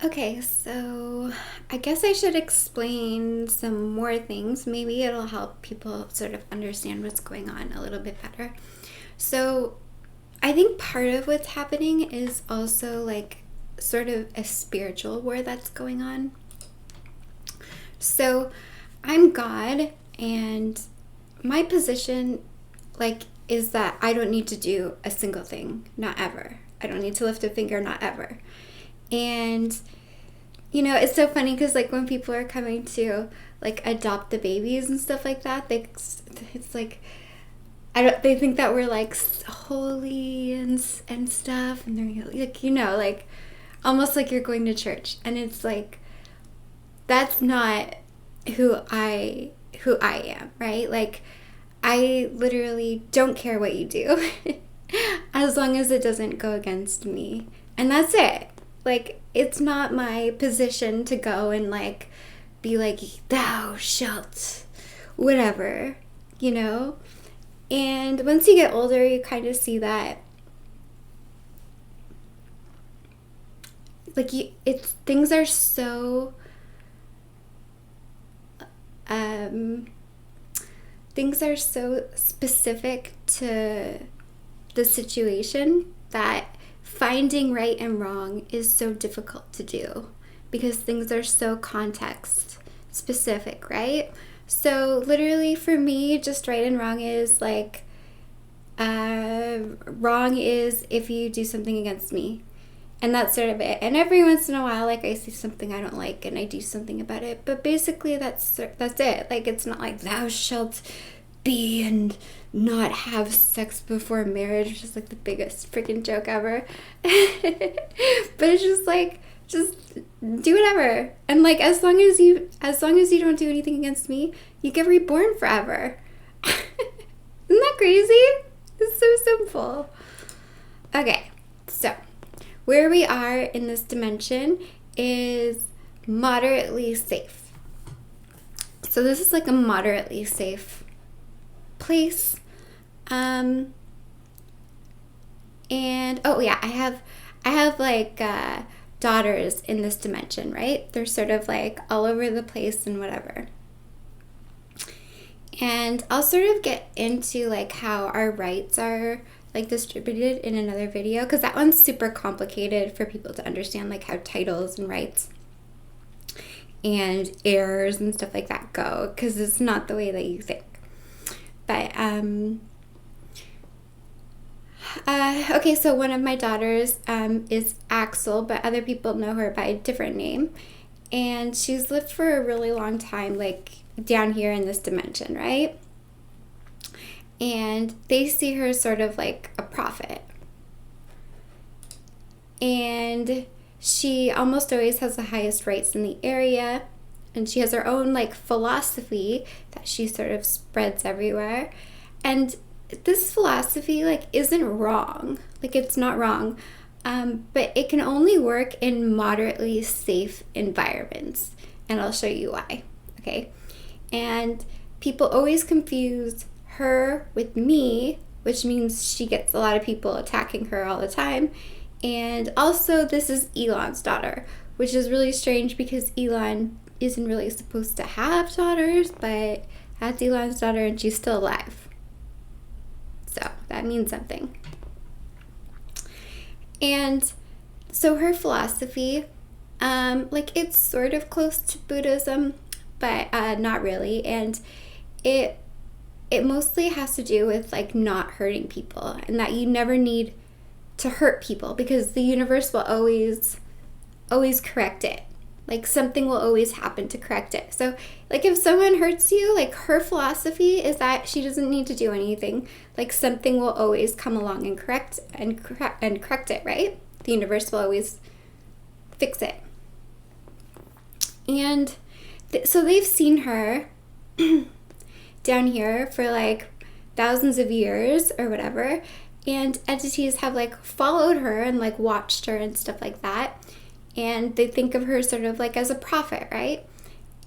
Okay, so I guess I should explain some more things. Maybe it'll help people sort of understand what's going on a little bit better. So, I think part of what's happening is also like sort of a spiritual war that's going on. So, I'm God, and my position, like, is that I don't need to do a single thing, not ever. I don't need to lift a finger, not ever. And it's so funny because like when people are coming to like adopt the babies and stuff like that, it's like I don't. They think that we're like holy and stuff, and they're like like almost like you're going to church, and it's like that's not who I am, right? Like I literally don't care what you do as long as it doesn't go against me. And that's it. Like, it's not my position to go and, like, be like, thou shalt, whatever, you know? And once you get older, you kind of see that, like, things are so, um, things are so specific to the situation that finding right and wrong is so difficult to do because things are so context specific, right? So literally for me, just right and wrong is like wrong is if you do something against me. And that's sort of it. And every once in a while, like I see something I don't like and I do something about it. But basically that's it. Like it's not like thou shalt be and not have sex before marriage, which is like the biggest freaking joke ever. But it's just like just do whatever. And like as long as you don't do anything against me, you get reborn forever. Isn't that crazy? It's so simple. Okay, so where we are in this dimension is moderately safe. So this is like a moderately safe place. And oh yeah, I have like daughters in this dimension, right? They're sort of like all over the place and whatever. And I'll sort of get into like how our rights are like distributed in another video because that one's super complicated for people to understand, like how titles and rights and heirs and stuff like that go, because it's not the way that you think. But okay, so one of my daughters is Axel, but other people know her by a different name, and she's lived for a really long time, like down here in this dimension, right? And they see her sort of like a prophet. And she almost always has the highest rights in the area. And she has her own like philosophy that she sort of spreads everywhere. And this philosophy like isn't wrong. Like it's not wrong. But it can only work in moderately safe environments. And I'll show you why. Okay. And people always confuse her with me, which means she gets a lot of people attacking her all the time. And also this is Elon's daughter, which is really strange because Elon isn't really supposed to have daughters, but that's Elon's daughter and she's still alive. So that means something. And so her philosophy, like it's sort of close to Buddhism, but not really. And it mostly has to do with like not hurting people, and that you never need to hurt people because the universe will always correct it. Like something will always happen to correct it. So like if someone hurts you, like her philosophy is that she doesn't need to do anything. Like something will always come along and correct it, right? The universe will always fix it. And so they've seen her down here for like thousands of years or whatever, and entities have like followed her and like watched her and stuff like that, and they think of her sort of like as a prophet, right?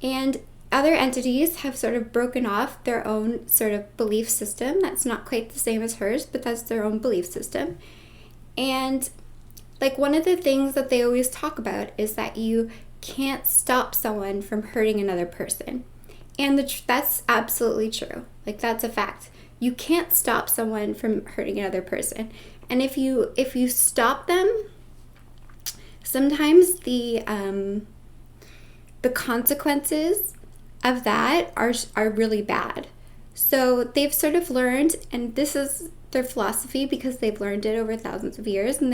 And other entities have sort of broken off their own sort of belief system that's not quite the same as hers, but that's their own belief system. And like one of the things that they always talk about is that you can't stop someone from hurting another person. And that's absolutely true. Like, that's a fact. You can't stop someone from hurting another person. And if you stop them, sometimes the consequences of that are really bad. So they've sort of learned, and this is their philosophy because they've learned it over thousands of years, and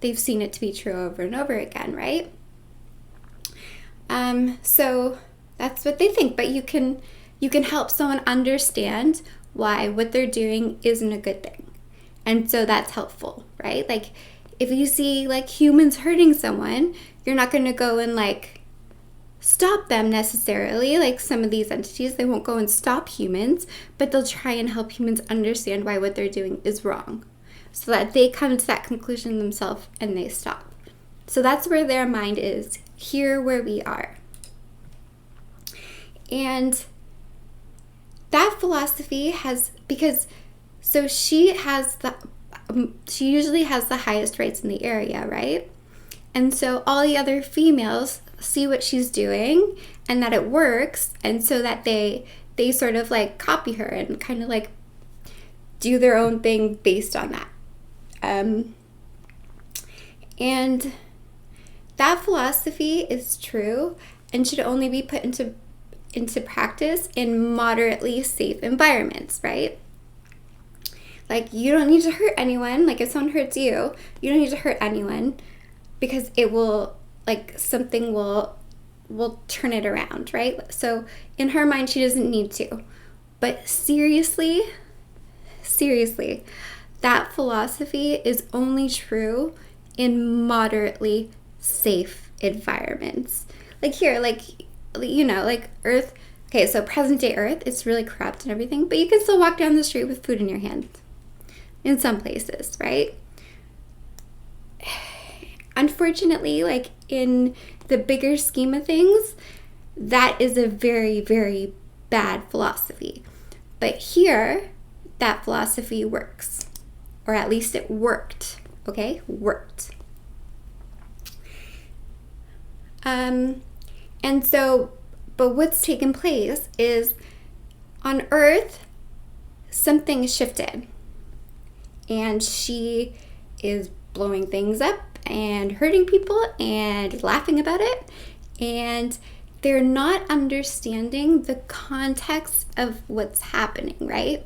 they've seen it to be true over and over again, right? So that's what they think. But you can help someone understand why what they're doing isn't a good thing, and so that's helpful, right? Like, if you see like humans hurting someone, you're not going to go and like stop them necessarily. Like, some of these entities, they won't go and stop humans, but they'll try and help humans understand why what they're doing is wrong, so that they come to that conclusion themselves and they stop. So that's where their mind is, here where we are. And that philosophy has, because, so she usually has the highest rates in the area, right? And so all the other females see what she's doing and that it works, and so that they sort of like copy her and kind of like do their own thing based on that. And that philosophy is true and should only be put into practice in moderately safe environments, right? Like, you don't need to hurt anyone. Like, if someone hurts you, you don't need to hurt anyone, because it will, like, something will turn it around, right? So in her mind, she doesn't need to. But seriously, that philosophy is only true in moderately safe environments. Like here, like, you know, like Earth. Okay, so present day Earth, it's really corrupt and everything, but you can still walk down the street with food in your hand in some places, right? Unfortunately, like in the bigger scheme of things, that is a very, very bad philosophy. But here, that philosophy works. Or at least it worked, okay? Worked. And so, but what's taken place is on Earth, something shifted. And she is blowing things up and hurting people and laughing about it. And they're not understanding the context of what's happening, right?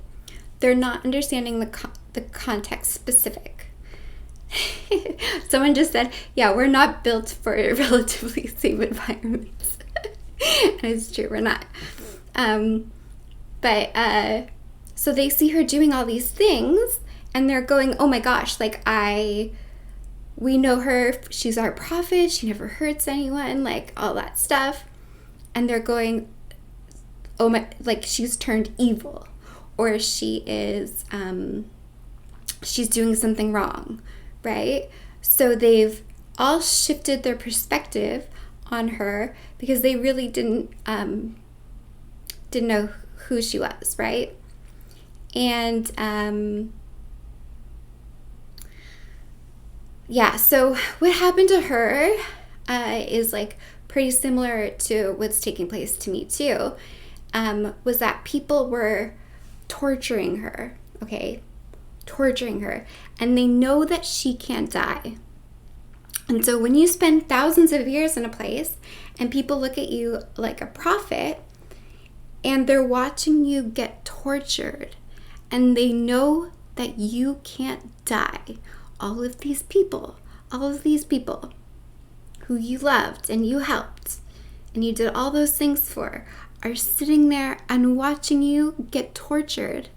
They're not understanding the context specific. Someone just said, yeah, we're not built for relatively safe environments. And it's true, we're not. So they see her doing all these things and they're going, oh my gosh, like we know her, she's our prophet, she never hurts anyone, like all that stuff. And they're going, oh my, like she's turned evil, or she is, she's doing something wrong, right? So they've all shifted their perspective on her because they really didn't know who she was, right? And yeah, so what happened to her is like pretty similar to what's taking place to me too, was that people were torturing her, okay? Torturing her. And they know that she can't die. And so when you spend thousands of years in a place and people look at you like a prophet and they're watching you get tortured and they know that you can't die, all of these people who you loved and you helped and you did all those things for are sitting there and watching you get tortured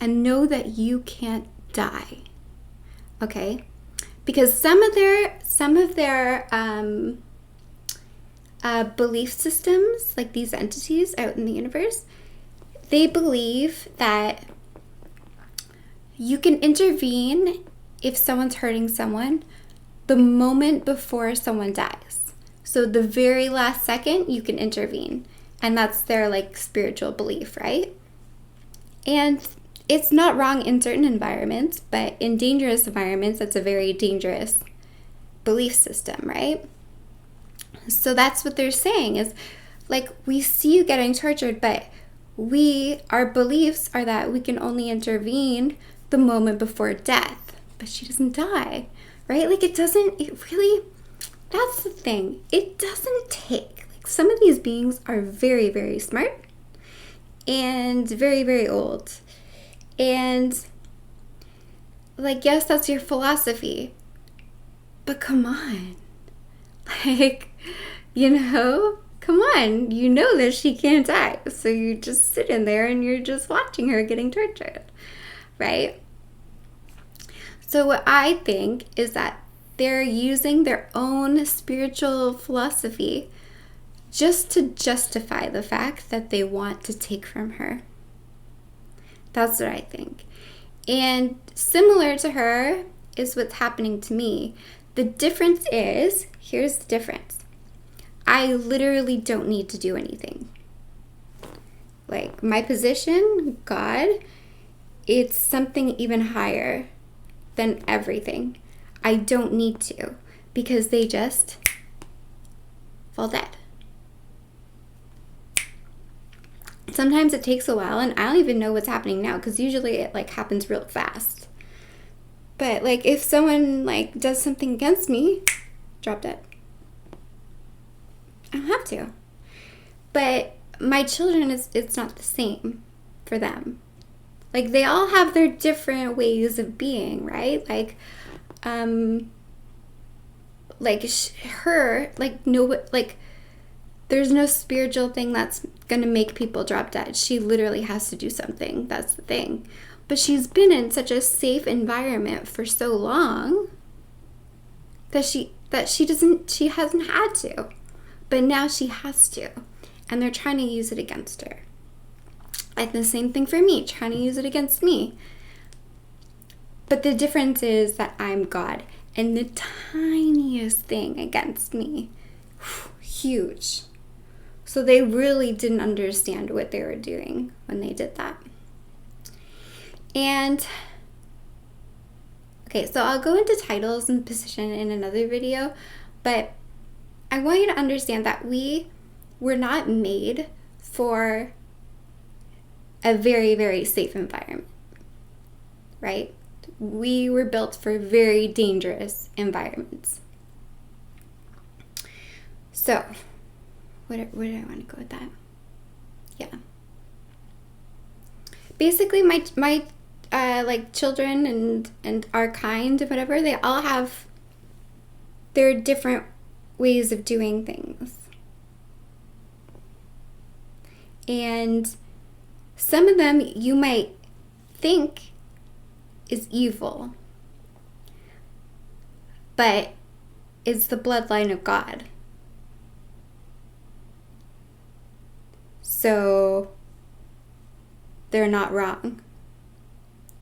and know that you can't die, okay? Because some of their belief systems, like these entities out in the universe, they believe that you can intervene if someone's hurting someone the moment before someone dies. So the very last second you can intervene. And that's their like spiritual belief, right? And it's not wrong in certain environments, but in dangerous environments, that's a very dangerous belief system, right? So that's what they're saying is, like, we see you getting tortured, but our beliefs are that we can only intervene the moment before death. But she doesn't die, right? Like, it really, that's the thing. It doesn't take, like, some of these beings are very, very smart and very, very old. And, like, yes, that's your philosophy, but come on. Like, come on. You know that she can't die. So you just sit in there and you're just watching her getting tortured, right? So what I think is that they're using their own spiritual philosophy just to justify the fact that they want to take from her. That's what I think. And similar to her is what's happening to me. The difference is, here's the difference. I literally don't need to do anything. Like, my position, God, it's something even higher than everything. I don't need to, because they just fall dead. Sometimes it takes a while, and I don't even know what's happening now, because usually it, like, happens real fast. But, like, if someone, like, does something against me, drop dead. I don't have to. But my children, it's not the same for them. Like, they all have their different ways of being, right? Like, her, like, no, like, there's no spiritual thing that's gonna make people drop dead. She literally has to do something. That's the thing. But she's been in such a safe environment for so long that she hasn't had to. But now she has to. And they're trying to use it against her. And the same thing for me, trying to use it against me. But the difference is that I'm God. And the tiniest thing against me, huge. So they really didn't understand what they were doing when they did that. And, okay, so I'll go into titles and position in another video. But I want you to understand that we were not made for a very, very safe environment, right? We were built for very dangerous environments. So, where do I want to go with that? Yeah. Basically, my like, children and our kind, whatever, they all have their different ways of doing things. And some of them you might think is evil, but it's the bloodline of God. So they're not wrong.